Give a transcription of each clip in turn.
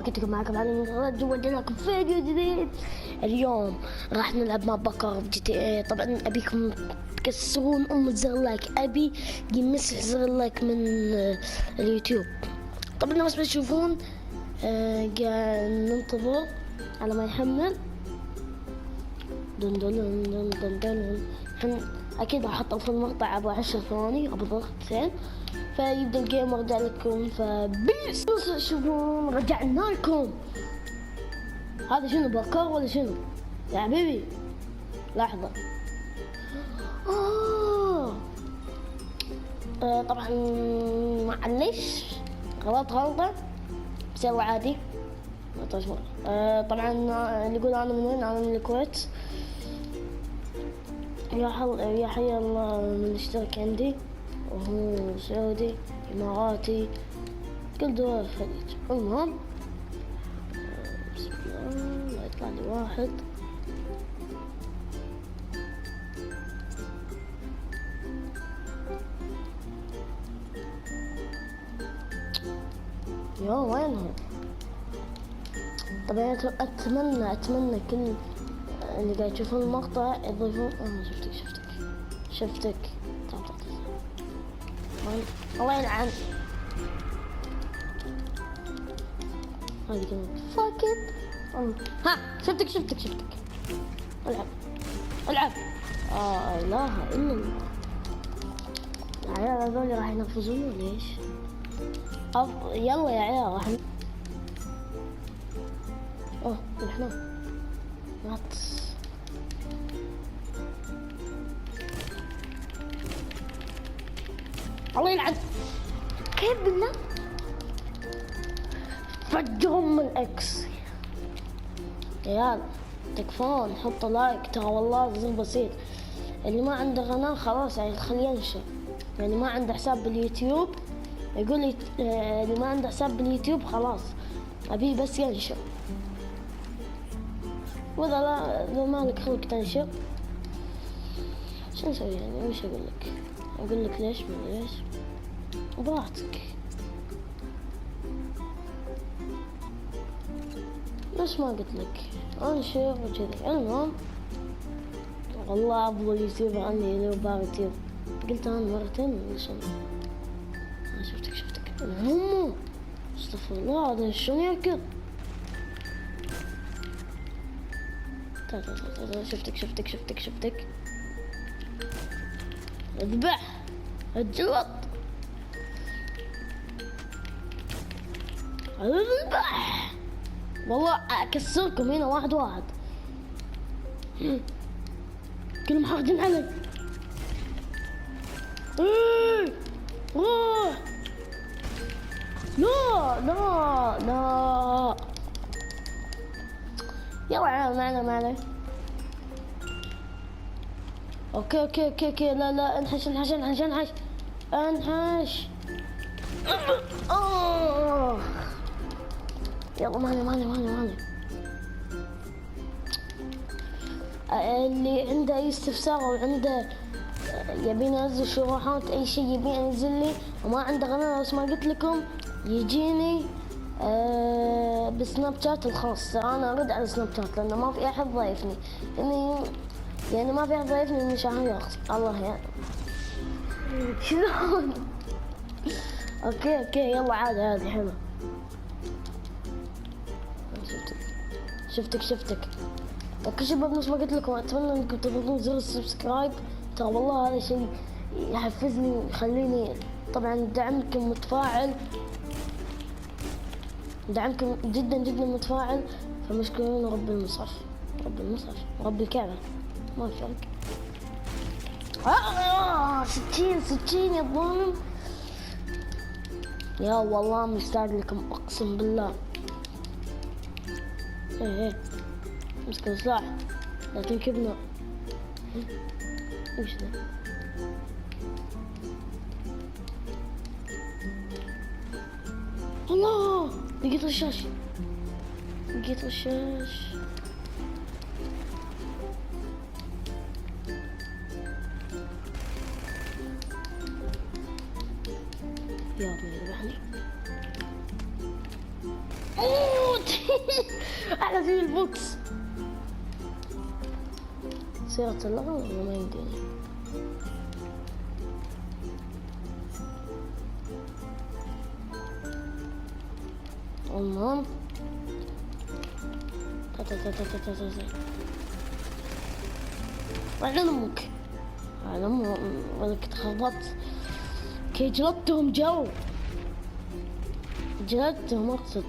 كنت معكم على المغرد وودي لكم فيديو جديد. اليوم راح نلعب مع بكر في GTA. طبعا ابيكم تكسرون زر اللايك، ابي يمسح زر اللايك من اليوتيوب. طبعا بس بتشوفون قاعد ننتظر على ما يحمل. دن دن دن دن دن. اكيد راح احطه في المقطع ابو 10 ثواني ابو ضغطتين فيبدا الجيم وارجع لكم. فبيس شوفون رجعنا لكم. هذا شنو بكر ولا شنو يا حبيبي؟ لحظة. طبعا معلش غلطة بس يلا عادي. طبعا اللي يقول انا من وين، انا من الكويت. يا حي الله من الاشتراك عندي، وهو سعودي اماراتي كل دول الخليج. المهم بسم الله يطلع لي واحد. يا وينهم؟ طبعا اتمنى كل اللي قاعد يشوفون المقطع يضيفون. شفتك الله يلعن. هذه كلمة فاكت. ها شفتك العب. اله الا الله. العيال هذول راح ينفذون ليش؟ يلا يا عيال راح احنا الله يلعن. كيف بالله فجرهم من اكس. يا تكفون حطوا لايك، ترى والله زي بسيط. اللي ما عنده قناة خلاص يعني خليه ينشر، يعني ما عنده حساب باليوتيوب يقول لي اللي ما عنده حساب باليوتيوب خلاص ابيه بس ينشر. واذا لا اذا مالك خلق تنشر شو نسوي يعني؟ وش اقول لك ليش ما ليش براحتك. بس ما قلت لك انشر وكذا. المهم والله افضل يوتيوبر عني لو بار يوتيوب. قلت انا مرتين ولا شنو؟ شفتك المهم استغفر الله هذا شلون يركض؟ شفتك اذبح الجلط اذبح. والله اكسركم هنا واحد كلهم حاقدين علي. لا يلا معنا. اوكي لا انحش. يلا ماني. اللي عنده اي استفسار او عنده يبي ينزل شروحات اي شيء يبي ينزل لي وما عنده قناة بس ما قلت لكم يجيني بسناب شات الخاص. انا ارد على سناب شات لانه ما في احد ضايفني، يعني ما في احد ضايفني من شهر الله يعني شلون. اوكي يلا عادي حلو. شفتك. اوكي شباب مثل ما قلت لكم اتمنى انكم تضغطون زر السبسكرايب، ترى والله هذا شيء يحفزني ويخليني. طبعا دعمكم جدا متفاعل. فمشكورين رب المصحف رب الكعبة ما في فرق. 60 يا ظالم. يا والله مستعد لكم اقسم بالله. ايه مسك السلاح لا تنكبنا. وش ذا؟ الله لقيت رشاش. يا رب يذبحني. موت. احلى زي البوكس. سيارة اللغة ولا ما يمديني؟ المهم على امك على امك ولك تخبطت كي جلدتهم جلدتهم اقصد.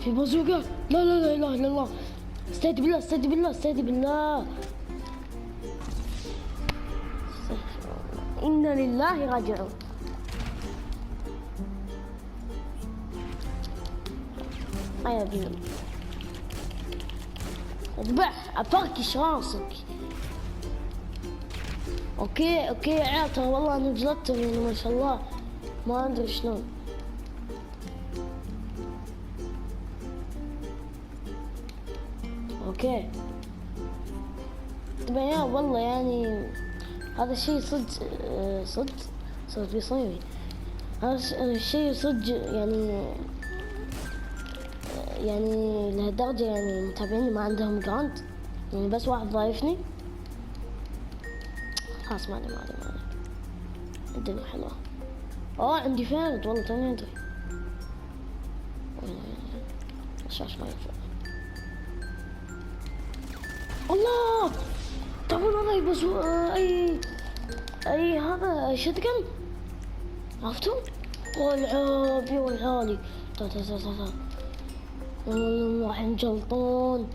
في بازوكا. لا لا لا اله الا الله. استهدي بالله استهدي بالله استهدي بالله. إنا لله راجعون. يا ابني اذبح افركش راسك. اوكي يا عيال ترى والله انا جلدتهم يعني ما شاء الله ما ادري شلون. اوكي طبعا يا والله يعني هذا الشيء صدق بيصيري. هذا الشيء صدق يعني لهالدرجة يعني متابعيني ما عندهم جراند يعني بس واحد ضايفني. خلاص ما علي الدنيا حلوة. عندي فارد والله توني ادري. الشاش ما ينفع. الله تعرفون هذا بس اي هذا شتقن عرفتوا؟ والعاب والعالي والله راح نجلطون.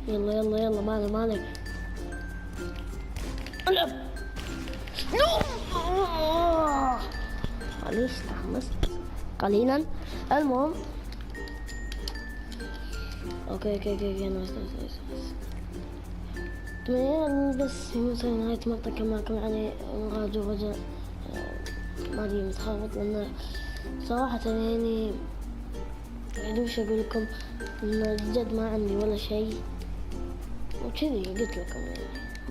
يلا مالك العب. معليش تحمست قليلا. المهم اوكي نايس بس مثلا نهاية مقطع كما يعني نراجع رجع ما ادري متخربط لان صراحة يعني وش اقول لكم ان جد ما عندي ولا شيء وكذي قلت لكم يعني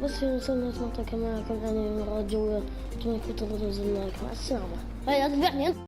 بس في نهاية مقطع كما يعني نراجع اتمنى تضغطوا زر اللايك. مع السلامة. هيا اذبحني انت.